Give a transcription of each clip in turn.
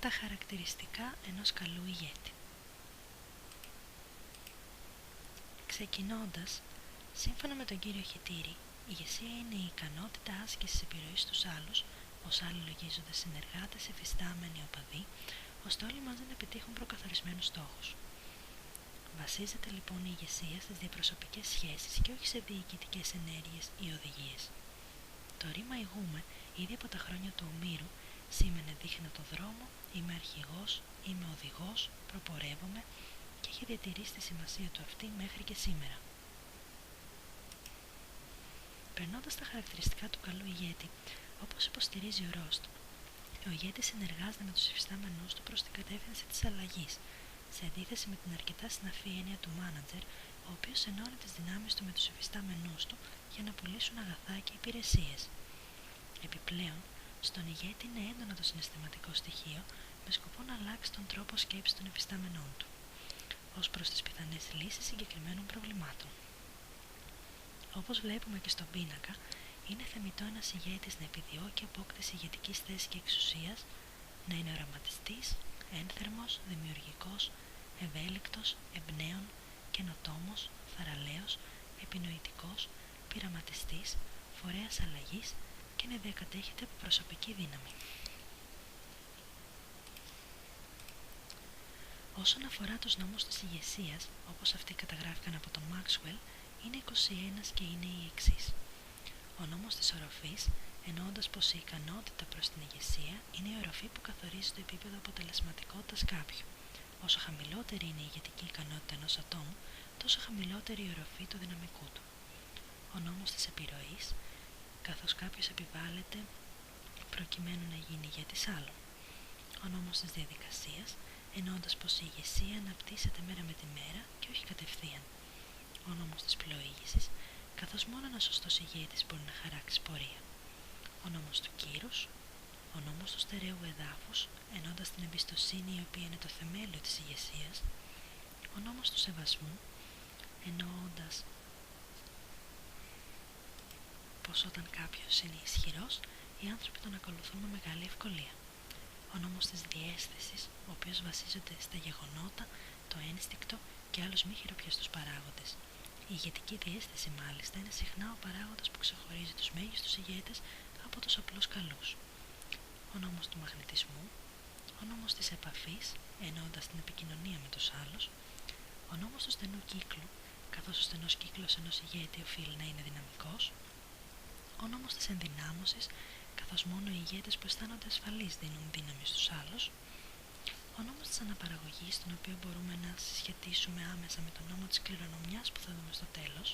Τα χαρακτηριστικά ενός καλού ηγέτη. Ξεκινώντας, σύμφωνα με τον κύριο Χιτήρη, η ηγεσία είναι η ικανότητα άσκησης επιρροής στους άλλους, ως άλλοι λογίζονται συνεργάτες, εφιστάμενοι οπαδοί, ώστε όλοι μαζί να επιτύχουν προκαθορισμένους στόχους. Βασίζεται λοιπόν η ηγεσία στις διαπροσωπικές σχέσεις και όχι σε διοικητικές ενέργειες ή οδηγίες. Το ρήμα ηγούμε, ήδη από τα χρόνια του Ομήρου, σήμαινε δείχνω το δρόμο, είμαι αρχηγός, είμαι οδηγός, προπορεύομαι και έχει διατηρήσει τη σημασία του αυτή μέχρι και σήμερα. Περνώντας τα χαρακτηριστικά του καλού ηγέτη, όπως υποστηρίζει ο Ροστ, ο ηγέτης συνεργάζεται με τους υφιστάμενους του προς την κατεύθυνση της αλλαγής, σε αντίθεση με την αρκετά συναφή έννοια του μάνατζερ, ο οποίος ενώνει τις δυνάμεις του με τους υφιστάμενους του για να πουλήσουν αγαθά και υπηρεσίες. Επιπλέον, στον ηγέτη είναι έντονο το συναισθηματικό στοιχείο με σκοπό να αλλάξει τον τρόπο σκέψης των υφιστάμενών του, ως προς τις πιθανές λύσεις συγκεκριμένων προβλημάτων. Όπως βλέπουμε και στον πίνακα, είναι θεμιτό ένας ηγέτης να επιδιώκει απόκτηση ηγετικής θέσης και εξουσίας, να είναι οραματιστής, ένθερμος, δημιουργικός, ευέλικτος, εμπνέων, καινοτόμος, θαραλέος, επινοητικός, πειραματιστής, φορέας αλλαγής και να διακατέχεται από προσωπική δύναμη. Όσον αφορά τους νόμους της ηγεσίας, όπως αυτοί καταγράφηκαν από τον Maxwell, είναι 21 και είναι οι εξής. Ο νόμος της οροφής, εννοώντας πως η ικανότητα προς την ηγεσία είναι η οροφή που καθορίζει το επίπεδο αποτελεσματικότητας κάποιου. Όσο χαμηλότερη είναι η ηγετική ικανότητα ενός ατόμου, τόσο χαμηλότερη η οροφή του δυναμικού του. Ο νόμος της επιρροής, καθώς κάποιος επιβάλλεται προκειμένου να γίνει ηγέτης άλλων. Ο νόμος της διαδικασίας, εννοώντας πως η ηγεσία αναπτύσσεται μέρα με τη μέρα και όχι κατευθείαν. Ο νόμος της πλοήγησης, καθώς μόνο ένας σωστός ηγέτης μπορεί να χαράξει πορεία. Ο νόμος του κύρους, ο νόμος του στερεού εδάφους, εννοώντας την εμπιστοσύνη η οποία είναι το θεμέλιο της ηγεσίας. Ο νόμος του σεβασμού, εννοώντας πως όταν κάποιος είναι ισχυρός, οι άνθρωποι τον ακολουθούν με μεγάλη ευκολία. Ο νόμος της διαίσθησης, ο οποίος βασίζεται στα γεγονότα, το ένστικτο και άλλους μη χειροπιαστούς παράγοντες. Η ηγετική διαίσθηση μάλιστα είναι συχνά ο παράγοντας που ξεχωρίζει τους μέγιστους ηγέτες από τους απλούς καλούς. Ο νόμος του μαγνητισμού, ο νόμος της επαφής, εννοώντας την επικοινωνία με τους άλλους, ο νόμος του στενού κύκλου, καθώς ο στενός κύκλος ενός ηγέτη οφείλει να είναι δυναμικός, ο νόμος της ενδυνάμωσης, καθώς μόνο οι ηγέτες που αισθάνονται ασφαλείς δίνουν δύναμη στους άλλους, ο νόμος της αναπαραγωγής, τον οποίο μπορούμε να συσχετίσουμε άμεσα με τον νόμο της κληρονομιάς που θα δούμε στο τέλος.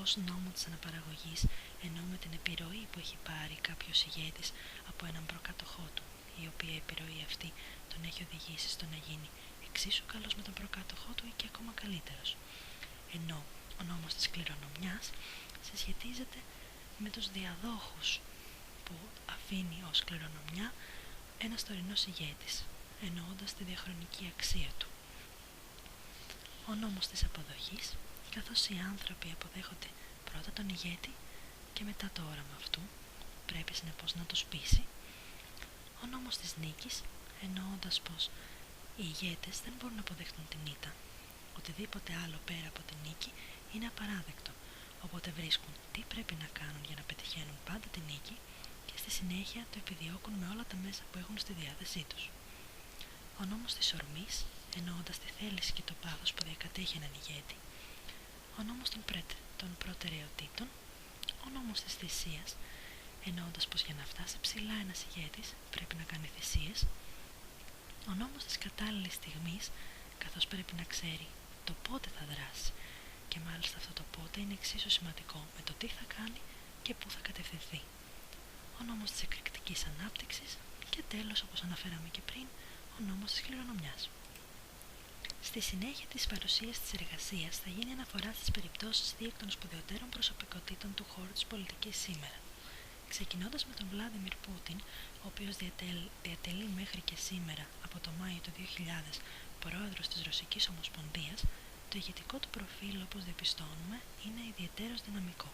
Ως νόμο της αναπαραγωγής εννοούμε την επιρροή που έχει πάρει κάποιος ηγέτης από έναν προκάτοχό του, η οποία επιρροή αυτή τον έχει οδηγήσει στο να γίνει εξίσου καλός με τον προκάτοχό του ή και ακόμα καλύτερος. Ενώ ο νόμος της κληρονομιάς συσχετίζεται με τους διαδόχους που αφήνει ως κληρονομιά ένας τωρινός ηγέτης, εννοώντας τη διαχρονική αξία του. Ο νόμος της αποδοχής, καθώς οι άνθρωποι αποδέχονται πρώτα τον ηγέτη και μετά το όραμα αυτού, πρέπει συνεπώς να τους πείσει. Ο νόμος της νίκης, εννοώντας πως οι ηγέτες δεν μπορούν να αποδεχτούν την ήττα. Οτιδήποτε άλλο πέρα από την νίκη είναι απαράδεκτο, οπότε βρίσκουν τι πρέπει να κάνουν για να πετυχαίνουν πάντα την νίκη και στη συνέχεια το επιδιώκουν με όλα τα μέσα που έχουν στη διάθεσή τους. Ο νόμος της ορμής, εννοώντας τη θέληση και το πάθος που διακατέχει έναν ηγέτη. Ο νόμος των προτεραιοτήτων. Ο νόμος της θυσίας, εννοώντας πως για να φτάσει ψηλά ένας ηγέτης πρέπει να κάνει θυσίες. Ο νόμος της κατάλληλης στιγμής, καθώς πρέπει να ξέρει το πότε θα δράσει και μάλιστα αυτό το πότε είναι εξίσου σημαντικό με το τι θα κάνει και πού θα κατευθυνθεί. Ο νόμος της εκρηκτικής ανάπτυξης και τέλος, όπως αναφέραμε και πριν, ο νόμος της κληρονομιάς. Στη συνέχεια της παρουσίας της εργασίας θα γίνει αναφορά στις περιπτώσεις δύο εκ των σπουδαιότερων προσωπικότητων του χώρου της πολιτικής σήμερα. Ξεκινώντας με τον Βλάντιμιρ Πούτιν, ο οποίος διατελεί μέχρι και σήμερα, από το Μάιο του 2000, πρόεδρος της Ρωσικής Ομοσπονδίας, το ηγετικό του προφίλ, όπως διαπιστώνουμε, είναι ιδιαιτέρως δυναμικό.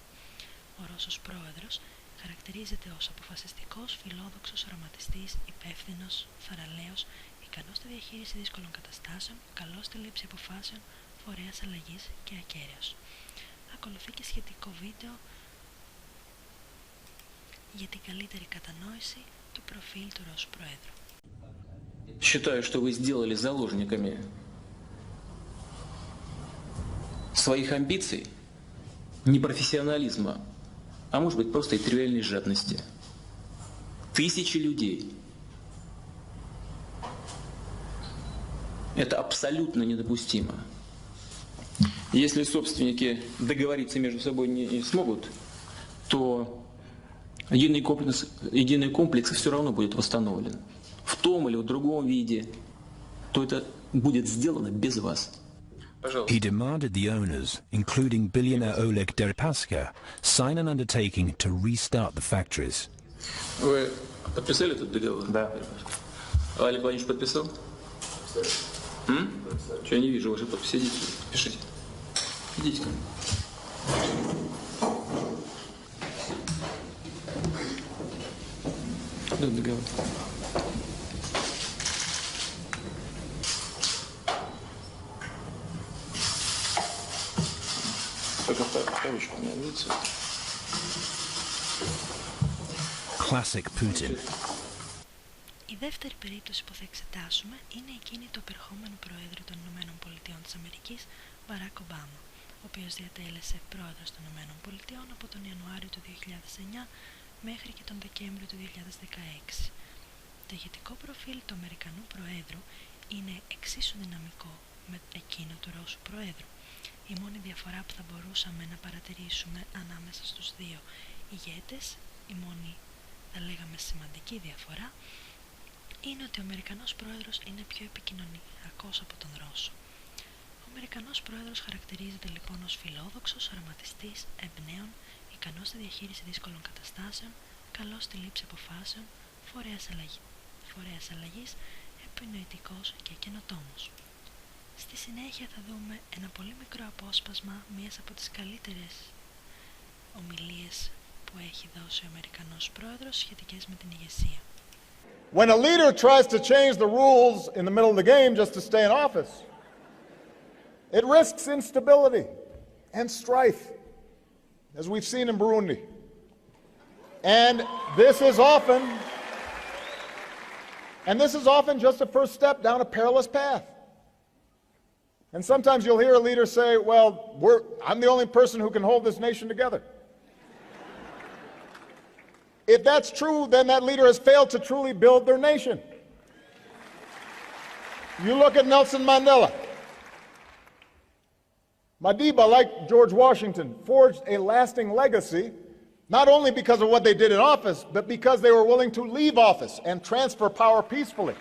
Ο Ρώσος πρόεδρος Χαρακτηρίζεται ως αποφασιστικός, φιλόδοξος, οραματιστής, υπεύθυνος, θαραλέος, ικανός στη διαχείριση δύσκολων καταστάσεων, καλός στη λήψη αποφάσεων, φορέας αλλαγής και ακέραιος. Ακολουθεί και σχετικό βίντεο για την καλύτερη κατανόηση του προφίλ του Ρώσου Προέδρου. Считаю, что вы сделали заложниками своих амбиций, непрофессионализма, а может быть просто и тривиальной жадности. Тысячи людей. Это абсолютно недопустимо. Если собственники договориться между собой не смогут, то единый комплекс все равно будет восстановлен. В том или в другом виде, то это будет сделано без вас. He demanded the owners, including billionaire Oleg Deripaska, sign an undertaking to restart the factories. Вы подписали этот договор? Да. А Олег Владимирович подписал? Что, я не вижу вашей подписи. Идите, пишите. Идите ко мне. Этот договор. Только кавычку у меня, видите? Classic Putin. Η δεύτερη περίπτωση που θα εξετάσουμε είναι εκείνη του απερχόμενου Προέδρου των Ηνωμένων Πολιτειών της Αμερικής, Μπαράκ Ομπάμα, ο οποίος διατέλεσε πρόεδρος των Ηνωμένων Πολιτειών από τον Ιανουάριο του 2009 μέχρι και τον Δεκέμβριο του 2016. Το ηγετικό προφίλ του Αμερικανού Προέδρου είναι εξίσου δυναμικό με εκείνο του Ρώσου Προέδρου. Η μόνη διαφορά που θα μπορούσαμε να παρατηρήσουμε ανάμεσα στους δύο ηγέτες, η μόνη θα λέγαμε σημαντική διαφορά, είναι ότι ο Αμερικανός Πρόεδρος είναι πιο επικοινωνιακός από τον Ρώσο. Ο Αμερικανός Πρόεδρος χαρακτηρίζεται λοιπόν ως φιλόδοξος, οραματιστής, εμπνέων, ικανός στη διαχείριση δύσκολων καταστάσεων, καλός στη λήψη αποφάσεων, φορέας αλλαγής, επινοητικός και καινοτόμος. Στη συνέχεια θα δούμε ένα πολύ μικρό απόσπασμα μιας από τις καλύτερες ομιλίες που έχει δώσει ο Αμερικανός Πρόεδρος σχετικές με την ηγεσία. When a leader tries to change the rules in the middle of the game just to stay in office, it risks instability and strife, as we've seen in Burundi. And this is often just a first step down a perilous path. And sometimes you'll hear a leader say, well, I'm the only person who can hold this nation together. If that's true, then that leader has failed to truly build their nation. You look at Nelson Mandela. Madiba, like George Washington, forged a lasting legacy, not only because of what they did in office, but because they were willing to leave office and transfer power peacefully.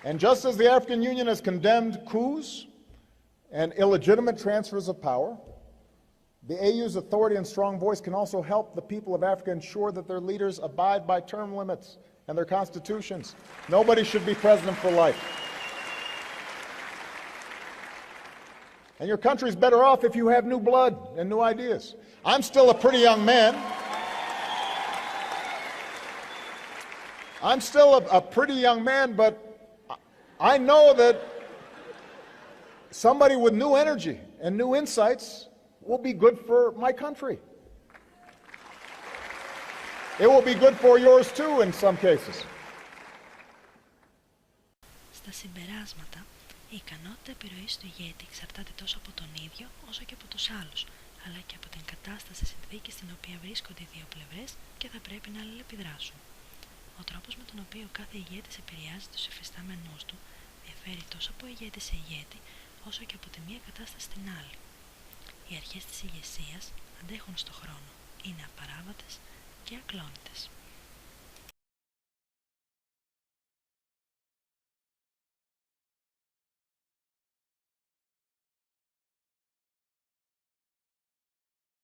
And just as the African Union has condemned coups and illegitimate transfers of power, the AU's authority and strong voice can also help the people of Africa ensure that their leaders abide by term limits and their constitutions. Nobody should be president for life. And your country's better off if you have new blood and new ideas. I'm still a pretty young man. But I know that somebody with new energy and new insights will be good for my country. It will be good for yours too in some cases. Στα συμπεράσματα, η ικανότητα επιρροής του ηγέτη εξαρτάται τόσο από τον ίδιο όσο και από τους άλλους, αλλά και από την κατάσταση συνθήκη στην οποία βρίσκονται οι δύο πλευρές και θα πρέπει να αλληλεπιδράσουν. Ο τρόπος με τον οποίο κάθε ηγέτης επηρεάζει τους υφιστάμενούς του διαφέρει τόσο από ηγέτη σε ηγέτη, όσο και από τη μία κατάσταση στην άλλη. Οι αρχές της ηγεσίας αντέχουν στο χρόνο, είναι απαράβατες και ακλόνητες.